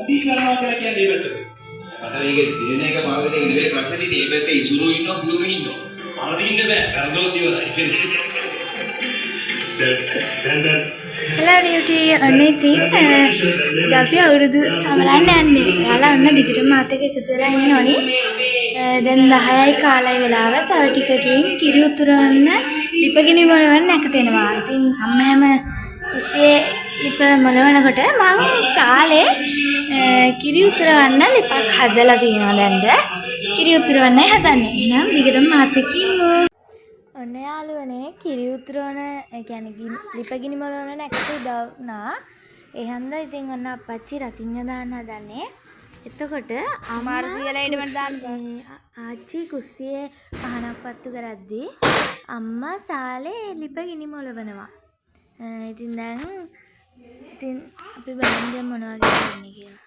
දී කරනවා කියලා කියන්නේ ඒ පැත්තට. මට මේක දින එක මාර්ගයේ නෙවෙයි ප්‍රශ්නේ මේ පැත්තේ ඉසුරු ඉන්නවා බියුම ඉන්නවා. අරදින්න බෑ. කරදොත් ඉවරයි. දැන් hello duty ඔන්න ඉතින් අපි අවුරුදු සමරන්න යන්නේ. ඔයාලා ඔන්න දිගටම මාත් එක්ක එකතු වෙලා ඉන්න ඕනි. දැන් 10යි කාලයි වෙලාව. තව ටිකකින් කිරි උතුරවන්න ලිපගිනි මොලවන්න නැකතෙනවා. ඉතින් අම්මා හැම කුස්සියේ ලිප මොලවනකොට මං සාලේ කිරි උතුරවන්න ලිපක් හදලා තියෙනවා දැන්ද. කිරි උතුරවන්නයි හදන්නේ. එහෙනම් දිගටම මාත් එක්ක ඉමු. ඔන්න යාළුවනේ කිරි උතුරවන ඒ කියන්නේ ලිපගිනි මොලවන නැකට උදව් වුණා. ඒ හන්දා ඉතින් ඔන්න අප්පච්චි රතිඤ්ඤ දාන්න හදන්නේ. එතකොට ආච්චි කුස්සියේ පහනක් පත්තු කරද්දී අම්මා සාලේ ලිපගිනි මොලවනවා. ඉතින් දැන් අපි බලන්න මොනවා කරන්නේ කියලා.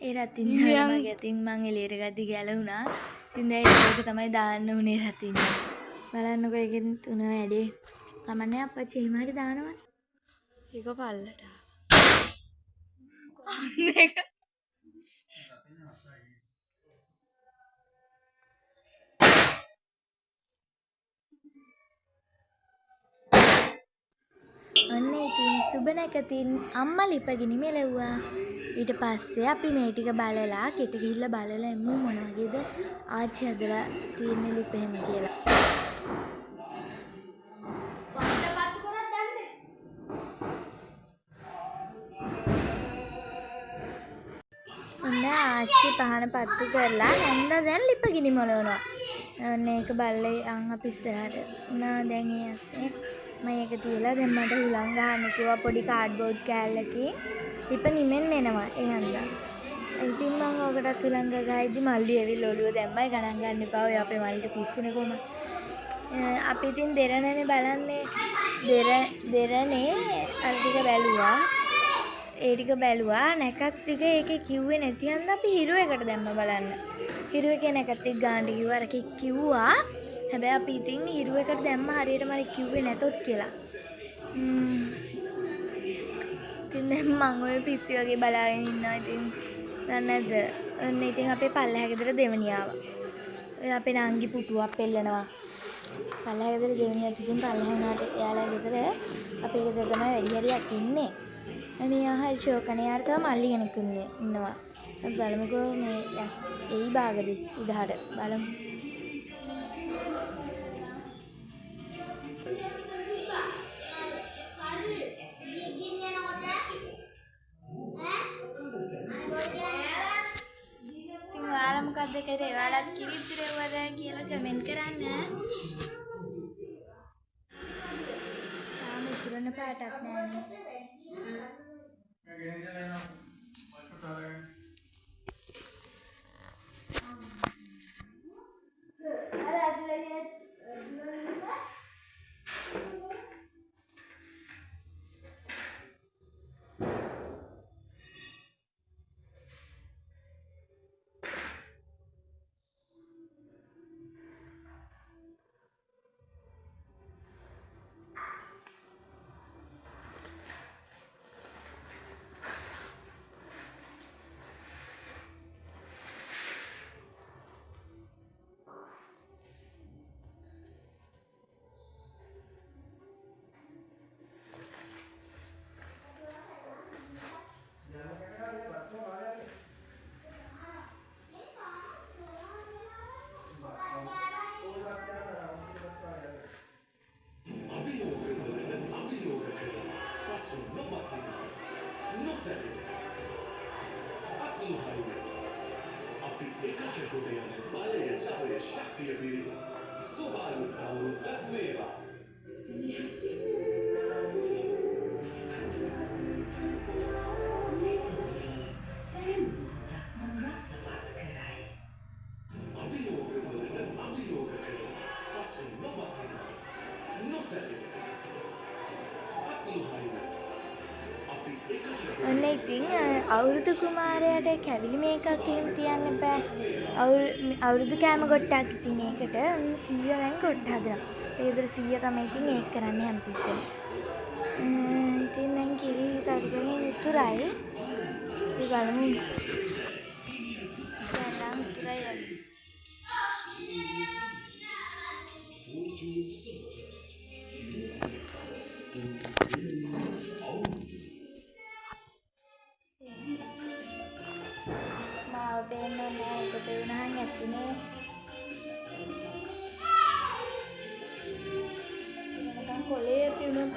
ඒ රතිඤ්ඤ මගේ අතින් මං එළියට ගද්දි ගැලුණා. ඉතින් දැන් ඒක තමයි දාන්න උනේ රතිඤ්ඤ. බලන්නකෝ ඒකෙන් තුන වැඩේ. කමන්නේ අප්පච්චි එහෙම හරි දානවා. ඒක පල්ලට. අනේක ඔන්න ඉතින් සුබනකතින් අම්මා ලිපගිනි මෙලෙව්වා. ඊට පස්සේ අපි මේ ටික බලලා කෙට ගිහිල්ලා බලලා එමු මොන වගේද ආච්චි හදලා තියෙන ලිප එහෙම කියලා. ඔන්න ආච්චි පහන පත්තු කරලා නැන්ද දැන් ලිපගිනි මොලවනවා. ඔන්න ඒක බල්ලේ අං අපි ඉස්සරහට උනා දැන් ඒ ඇස්සේ මම ඒක තියලා දැන් මට හුලං ගහන්න කිව්වා පොඩි කාඩ්බෝඩ් කෑල්ලකින් ලිප නිමෙන්න එනවා ඒ හන්දා. ඉතින් මම ඔකටත් හුලං ගහයිදි මල්ලි ඇවිල්ලා ඔළුව දැම්මයි ගණන් ගන්න එපා ඔය අපේ මල්ලිට පිස්සුනේ කොහම. අපි ඉතින් දෙරණනේ බලන්නේ දෙරණේ අර ටික බැලුවා. ඒ ටික බැලුවා නැකත් ටික ඒකේ කිව්වේ නැති හන්දා අපි හිරුවකට දැම්ම බලන්න. හිරුව එකේ නැකත් එක්ක ගාන්න කිව්වා අර කිව්වා. හැබැයි අපි ඉතින් හිරුවකට දැම්ම හරියටම හරි කිව්වේ නැතොත් කියලා. ඉතින් දැන් මම ඔය පිස්සි වගේ බලාගෙන ඉන්නවා ඉතින් දන්නේ නැද්ද? ඔන්න ඉතින් අපේ පල්ලෙහා ගෙදර දෙවණිය ආවා. ඔය අපේ නංගි පුටුවක් පෙල්ලනවා. පල්ලෙහා ගෙදර දෙවණියක් ඉතින් පල්ලෙහා වුණාට එයාලා ගෙදර අපේ ගෙදර තමයි වැඩි හරියක් ඉන්නේ. අනේ ආහයි ෂෝකනේ යාර තව මල්ලි කෙනෙක් ඉන්නවා. බලමුකෝ මේ එයි බාගද උඩහට බලමු. ඔයාලා මොකද්ද කරේ? ඔයාලත් කිරි ඉතිරෙව්වද කියලා කමෙන්ට් කරන්න. තාම ඉතුරුන පාටක් නෑනේ. ඔන්න ඉතින් අවුරුදු කුමාරයාට කැවිලි මේකක් එහෙම තියන්න එපා. අවුරුදු කෑම කොට්ටක් ඉතින් ඒකට ඔන්න 100 දැන් කොට්ට හදනවා. ඒ විතර 100 තමයි ඉතින් ඒක කරන්නේ හැමතිස්සෙම. ඉතින් දැන් කිරි තව ටිකකින් උතුරයි. බලමු. දැන් ඉතරයි වගේ. මාව පේන්නේ නැහැ. ඒක පේනහන් ඇතුනේ. නිකන් කොලේ පිරුණොත්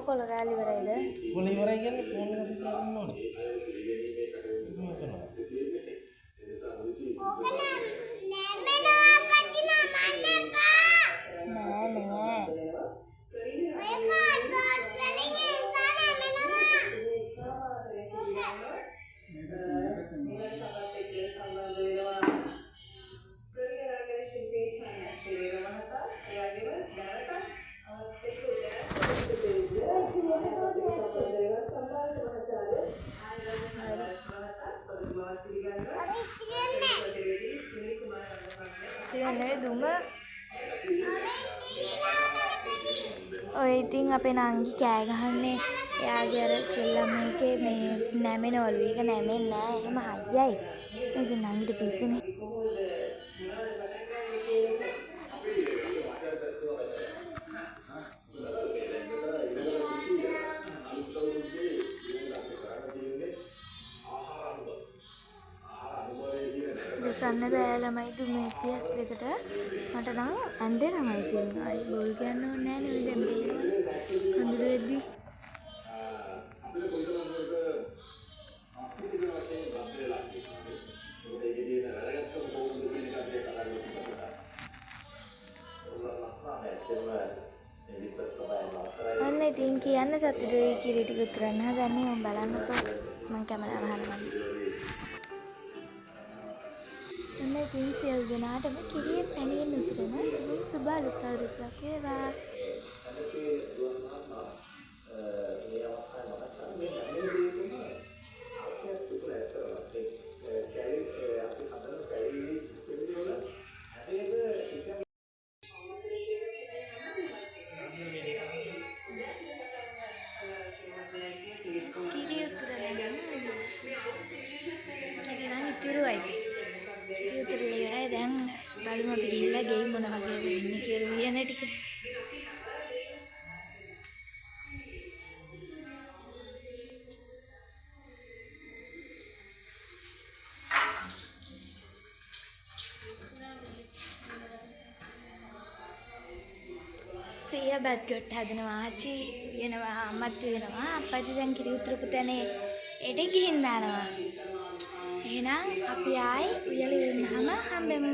කොල ගාලි ඉවරයිද? කොල ඉවරයි කියන්නේ ෆෝන් එක දිහා බලන්න ඕනේ. ඕක නෑ අපච්චි නමන්න එපා. නෑ. ඔය කාඩ්බෝඩ් වලින් එන්සා නමනවා. දුම ඔය ඉතින් අපේ නංගි කෑ ගහන්නේ එයාගේ අර සෙල්ලම් එකේ මේ නැමෙනවලු. ඒක නැමෙන්නේ නැහැ. එහෙම හයියයි. ඉතින් නංගිට පිස්සුනේ. සන්න බෑ ළමයි දුමේ 32කට මට නම් ඇඬෙනවා. ඉතින් ආයි බොල් කියන්න ඕනේ නැහැ නේ. දැන් බේරවනේ කඳුළු වෙද්දි. අන්න ඉතින් කියන්න සතුටුයි කිරි ටික උතරන්න හදන්නේ. මම බලන්නකෝ. මම කැමරාව අහන්න. එන්න ඉතින් සියලු දෙනාටම කිරියෙන් පැණියෙන් උතුරන සුබ අලුත් අවුරුද්දක් වේවා. ඉතුරුයි ඉතින්. කිසි උතුරලා ඉවරයි. දැන් බලමු අපි ගිහිල්ලා ගෙයි මොන වගේද වෙන්නේ කියලා උයන ටික. සීයා බත් ගොට්ට හදනවා. ආච්චි වෙනවා අම්මත් වෙනවා. අප්පච්චි දැන් කිරි උතුරපු තැනේ එඩ ගිහින් දානවා. එහෙනම් අපි ආයි උයලා ඉවරනහම හම්බෙමු.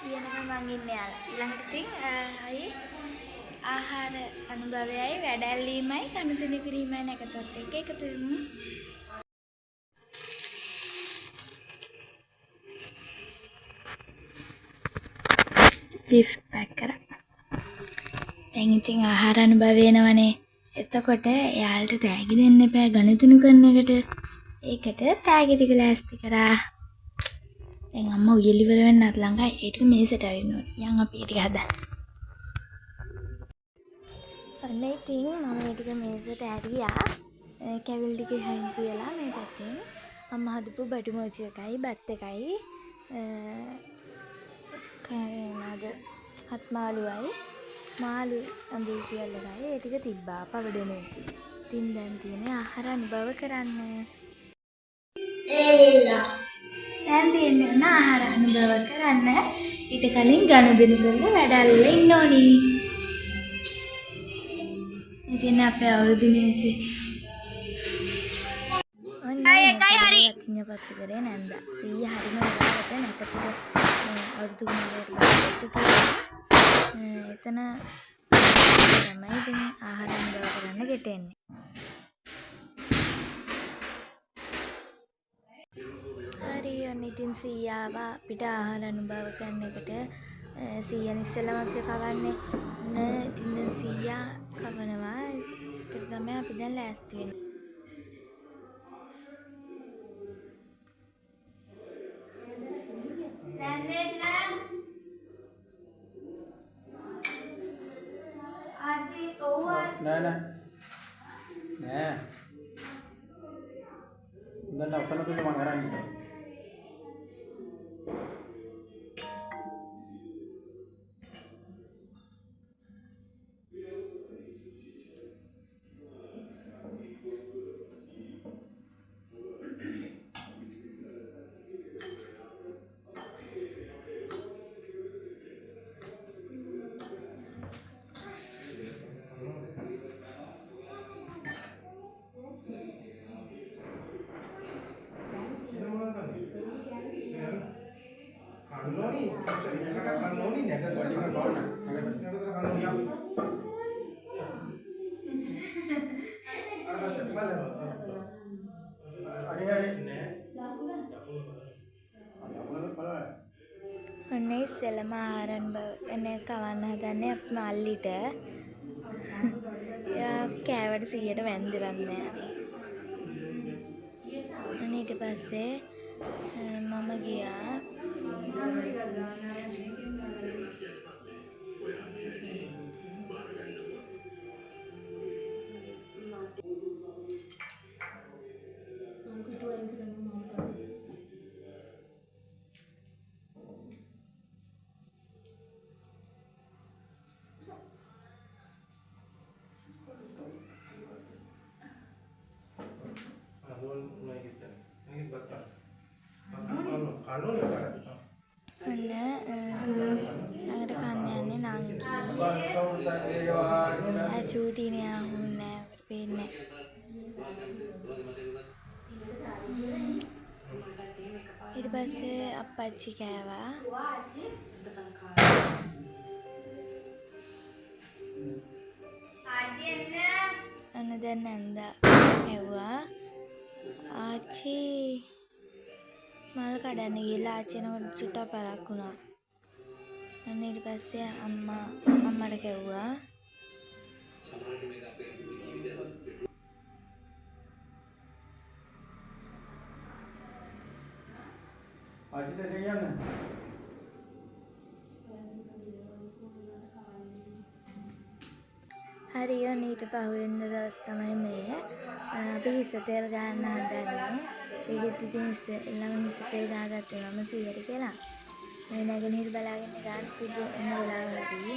උයනක මං ඉන්නේ යාලා. ඊළඟට ඉතින් අයි ආහාර අනුභවයයි වැඩැල්ලීමයි කනුතුණු කිරීමයි නැකතොත් එක්ක එකතු වෙමු. ගිෆ්ට් පැක් කරා. දැන් ඉතින් ආහාර අනුභව වෙනවනේ. එතකොට එයාලට තෑගි දෙන්න එපා ගණතුණු කරන එකට. ඒකට තෑගි ටික ලෑස්ති කරා. දැන් අම්මා උයල ඉවර වෙන්නත් ළඟයි. ඒ ටික මේසෙට අරින්න ඕනේ. යන් අපි ඒ ටික හදන්න. අන්න ඉතින් මම මේ ටික මේසෙට ඇරියා. කැවිලි ටික හයින් තියලා මේ පැත්තෙන් අම්මා හදපු බඩු මොචි එකයි බත් එකයි කනද හත් මාළුවයි මාළු අඹුල් තියල්ලයි ඒ ටික තිබ්බා පවඩනේ. ඉතින් දැන් තියෙන්නේ ආහාර අනුභව කරන්න. දැන් තියෙන්නේ ආහාර අනුභව කරන්න. ඊට කලින් ගනුදෙනු කරලා වැඩල්ලා ඉන්න ඕනි. ඉතින් අපේ අවුරුදු මේසේ. එකයි හරි. අතිඤ්ඤපත්තු කරේ නැන්ද. 100 හරිම වෙලාවට නැකතට අවුරුදු ගණනකට බලපෑට්ටු කියලා. එතන තමයි ඉතින් ආහාර අනුභව කරන්න ගෙටෙන්නේ. හරි ඔන්න ඉතින් 100 ආවා අපිට ආහාර අනුභව කරන එකට 100 ඉස්සෙල්ලාම අපිට කවන්නේ. ඉතින් දැන් 100 කවනවා. ඒකට තමයි අපි දැන් ලෑස්ති වෙන්නේ. නෑ නෑ. නෑ. දැන් අපතන තුල මං අරන් ඉන්නවා. Kanoni, kanoni ni ada body kan kawan. Ada kanoni yang. Ada cepat lah. Hari ni. ඔන්න ඉස්සෙල්ලම ආහාර අනුභව එන්නේ කවන්න හදන්නේ අපේ මල්ලිට. එයා කෑවට 100ට වැන්දේ වන්නේ නැහැ. අනේ ඊට පස්සේ මම ගියා ඔන්න ළඟට කන්න යන්නේ නංගි. චූටිනේ ආහුන්නේ නැහැ. පේන්නේ නැහැ. ඊට පස්සේ අප්පච්චි කෑවා. අන්න දැන් නැන්දා කැව්වා. ආච්චි මල් කඩන්න ගිහලා ආච්චිනකොට චුට්ටක් පරක් වුණා. අන්න ඊට පස්සේ අම්මට කැව්වා. ආච්චිට කියන්න. හරි ඔන්න ඊට පහුවෙන්ද දවස් තමයි මේ අපි හිස තෙල් ගන්න හදන්නේ. ඒකෙත් ඉතින් ළම හිස තෙල් ගහගත්තේ මම 100ට කියලා. මේ නැගෙනහිර බලාගෙන ගන්න තිබුණ වෙලාව හරි.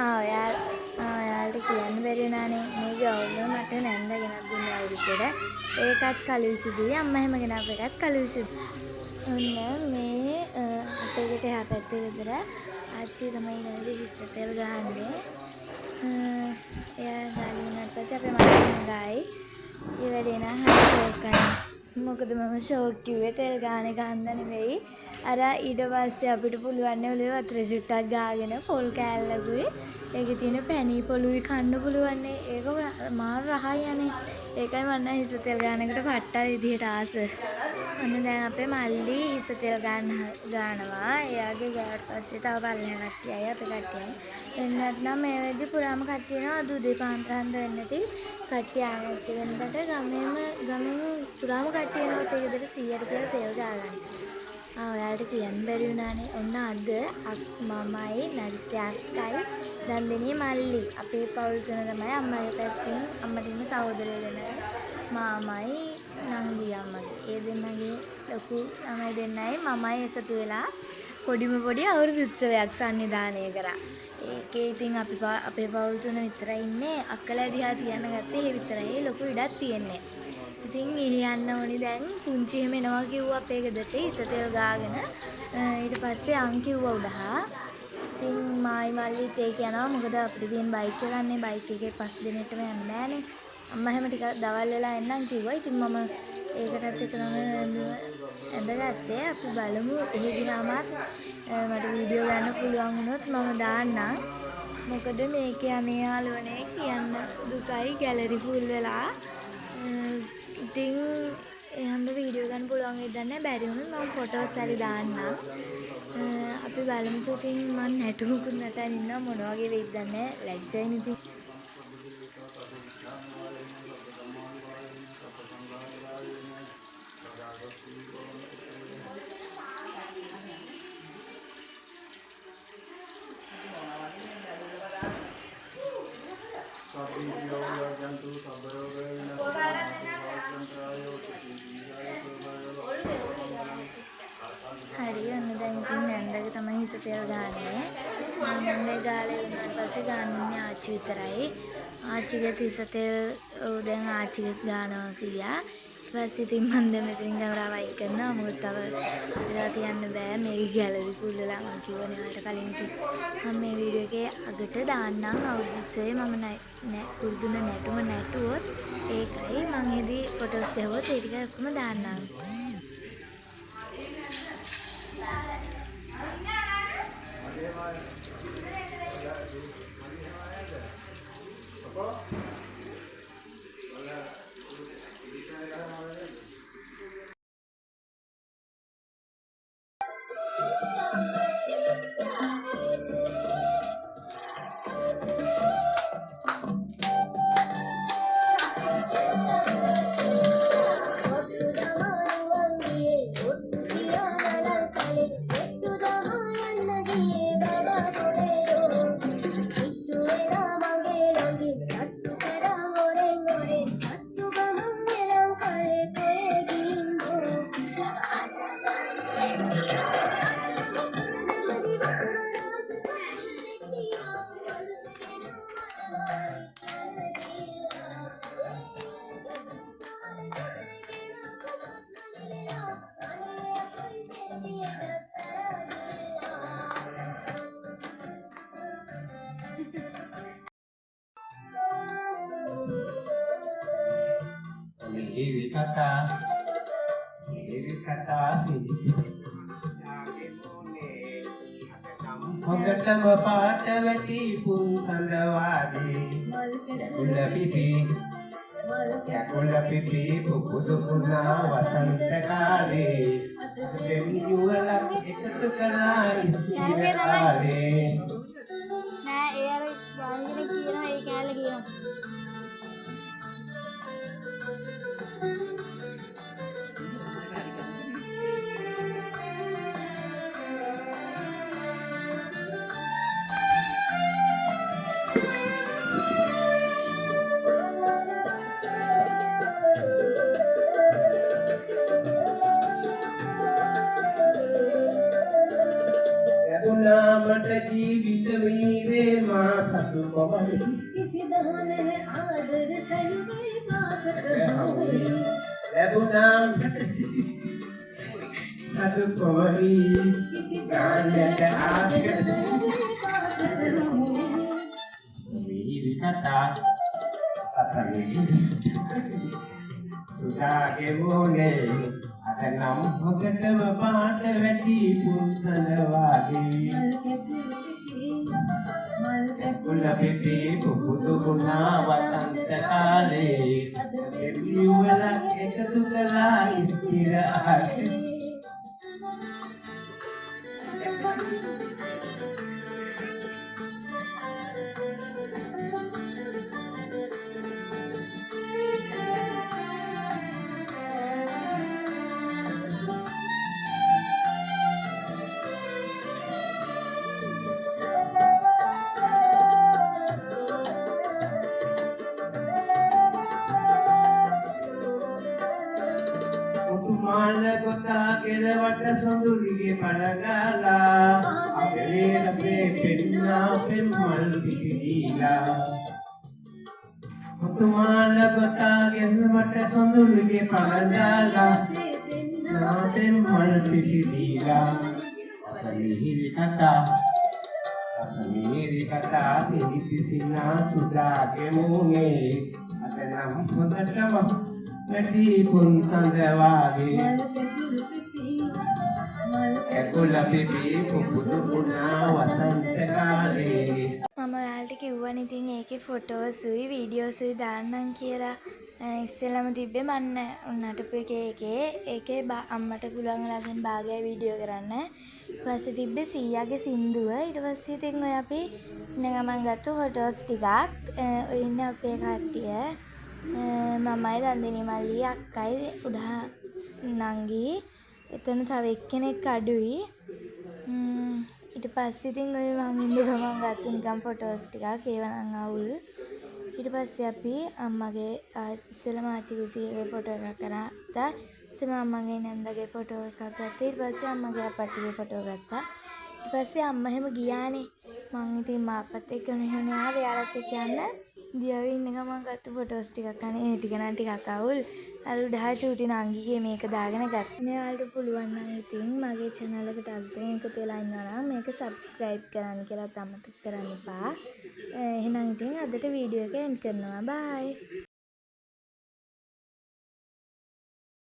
ඔයාලට කියන්න බැරි වුණානේ මේ ගවුම මට නැන්ද ගෙනත් දුන්නා අවුරුද්දට. ඒකත් කළු විසුදුයි අම්මා හැම ගෙනාව එකත් කළු විසුදුයි. ඔන්න මේ අපේ ගෙට එහා පැත්තේ ගෙදර ආච්චි තමයි නේද හිස් තෙල් ගහන්නේ. එයා ගාලි වුණාට පස්සේ අපේ මම ගායි. ඒ වැඩේ නම් හරි ෂෝක්. මොකද මම ෂෝක් කිව්වේ තෙල් ගාන එක හන්ද නෙවෙයි. අර ඊට පස්සේ අපිට පුළුවන් නේ ඔලුවේ වතුර චුට්ටක් ගාගෙන පොල් කෑල්ලකුයි ඒකේ තියෙන පැණි පොළුයි කන්න පුළුවන් නේ. ඒක මාර රහයි යන්නේ. ඒකයි මම හිස තෙල් ගානකට කට්ටා විදිහට ආස. ඔන්න දැන් අපේ මල්ලි හිස තෙල් ගන්නවා. එයාගේ ගාවට පස්සේ තව පල්ලෙහා කට්ටියයි අපේ කට්ටියයි. එන්නත් නම් මේ වෙද්දි පුරාම කට්ටිය එනවා අද උදේ පාන්දර හන්ද වෙන්නේ නැති කට්ටිය ආනත් වෙනකට ගමෙන් පුරාම කට්ටිය එනවා අපේ ගෙදර 100ට කියලා තෙල් ගාගන්න. ඔයාලට කියන්න බැරි වුණානේ. ඔන්න අද මමයි නරිසි අක්කයි දන්දෙනිය මල්ලි අපේ පවුල් තුන තමයි අම්මගේ පැත්තෙන් අම්මට ඉන්න සහෝදරයෝ දෙන්නා මාමයි නංගි අම්මගේ. ඒ දෙන්නගේ ලොකු ළමයි දෙන්නයි මමයි එකතු වෙලා පොඩිම පොඩි අවුරුදු උත්සවයක් සංවිධානය කරා. ඒකේ ඉතින් අපේ පවුල් තුන විතරයි ඉන්නේ. අක්කලා දිහා තියන්න ගත්තේ ඒ විතරයි. ලොකු ඉඩක් තියෙන්නේ. ඉතින් යන්න ඕනි දැන් පුංචි එහෙම එනවා කිව්වා අපේ ගෙදරට හිස තෙල් ගාගෙන. ඊට පස්සේ අං කිව්වා උඩහා. ඉතින් මායි මල්ලිත් ඒක යනවා. මොකද අපිට තියෙන බයික් එක ගන්නේ. බයික් එකේ 5 දිනෙටම යන්න බෑනේ. අම්මා හැම ටිකක් දවල් වෙලා එන්නම් කිව්වා. ඉතින් මම ඒකටත් එකම ඇඳගත්තේ. අපි බලමු එහෙ ගියාමත් මට වීඩියෝ ගන්න පුළුවන් වුණොත් මම දාන්නම්. මොකද මේකේ අනේ යාළුවනේ කියන්න දුකයි ගැලරි ෆුල් වෙලා. ඉතින් එහෙනම් වීඩියෝ ගන්න පුළුවන් වෙයිද නැහැ. බැරි වුණොත් මම ෆොටෝස් හරි දාන්නම්. අපි බලමුකෝ. ඉතින් මම නැටුමුකුත් නැතන් ඉන්නවා මොන වගේ වෙයිද නැහැ. ලැජ්ජයිනේ ඉතින්. හරි ඔන්න දැන් ඉතින් නැන්දගේ තමයි හිස තෙල් ගන්නෙ. නැන්දේ ගාලේ වුණාට පස්සේ ගන්නේ ආච්චි විතරයි. ආච්චිගේ හිස තෙල් දැන් ආච්චිගේ ගන්නවා 100. ඊපස්සේ ඉතින් මම දැන් මෙතනින් ගවරාවයි කරනවා. මොකද තව ඉතලා තියන්න බෑ. මේක ගැලරි ෆුල් වෙලා මම කිව්වනේ ඔයාලට කලින් ඉතින් මම මේ වීඩියෝ එකේ අගට දාන්නම් අවුරුද්දේ මම උරුදුන නැටුම නැටුවොත් ඒකයි මම එදී ෆොටෝස් ගහුවොත් ඒ ටික ඔක්කොම දාන්නම්. ඔබටම පාට වැටි පුන් සඳවාදී කුල පිපි පුබුදු පුනා වසන්ත කාලේ පෙම් යුවලක් එකතු කළා ස්ථිර කාලේ නෑ ඒ අර ගාමිණී කියනවා ඒ කෑල්ල කියනවා. ලැබුණාමට ජීවිත වීරේ මා සතු කොමලි ලැබුණාමට සතු කොමලි ගානට ආශිර්වාද වීරි කතා අසමින් සුදාගේ මොනේ අද නම් හොඳටම පාට වැටි පුන්සඳ වාගේ කුල පිපි පුපුදු ගුණා වසන්ත කාලේ දෙවියුවලක් එකතු කළා ස්ථිර ආගේ මාල ගොතා කෙලවට සොඳුරිගේ පළගාලා අගලේ රසේ පෙන්නා පෙම්මල් පිපිදීලා මුතුමාල ගොතා කෙලවට සොඳුරිගේ පළගාලා නා පෙම්මල් පිපිදීලා අසමිහිරි කතා සිරිති සිනා සුදාගේ මුනේ අද නම් හොඳටම වැටි පුන්සඳ වාගේ ඇකුල පිපි පුපුදු ගුණා වසන්ත කාලේ මම ඔයාලට කිව්වනේ ඉතින් ඒකේ ෆොටෝස්ුයි වීඩියෝස්ුයි දාන්නම් කියලා. ඉස්සෙල්ලම තිබ්බේ මන්න නටපු ඒකේ අම්මට පුළුවන් වෙලාවෙන් භාගය වීඩියෝ කරන්න. ඊට පස්සේ තිබ්බේ සීයාගේ සින්දුව. ඊට පස්සේ ඉතින් ඔය අපි ඉන්න ගමන් ගත්ත ෆොටෝස් ටිකක් ඔය ඉන්න අපේ කට්ටිය මමයි දන්දිනී මල්ලි අක්කයි උඩා නංගි එතන තව එක්කෙනෙක් අඩුයි. ඊට පස්සේ ඉතින් ඔය මං ඉන්න ගමන් ගත්ත නිකන් ෆොටෝස් ටිකක් ඒව නම් අවුල්. ඊට පස්සේ අපි අම්මගේ ඉස්සෙල්ලාම ආච්චිගේ සීයාගේ ෆොටෝ එකක් ගත්තා. ඊට අම්මගේ නන්දගේ ෆොටෝ එකක් ගත්තා. ඊට පස්සේ අම්මගේ අපච්චිගේ ෆොටෝ ගත්තා. ඊට පස්සේ අම්මා හැම ගියානේ. මං ඉතින් මාපත් එක්ක නෙවෙයි ආවේ යාලත් එක්ක යන්න. දියාවේ ඉන්න ගමන් ගත්ත ෆොටෝස් ටිකක් අනේ ඒ ටික නම් ටිකක් අවුල්. අර උඩහා චූටි නංගිගේ මේක දාගෙන ගත්තා. ඔයාලට පුළුවන් නම් ඉතින් මගේ channel එකට අලුතෙන් එකතු වෙලා ඉන්නවා නම් මේක subscribe කරන්න කියලා අමතක කරන්න එපා. එහෙනම් ඉතින් අදට වීඩියෝ එක end කරනවා. bye.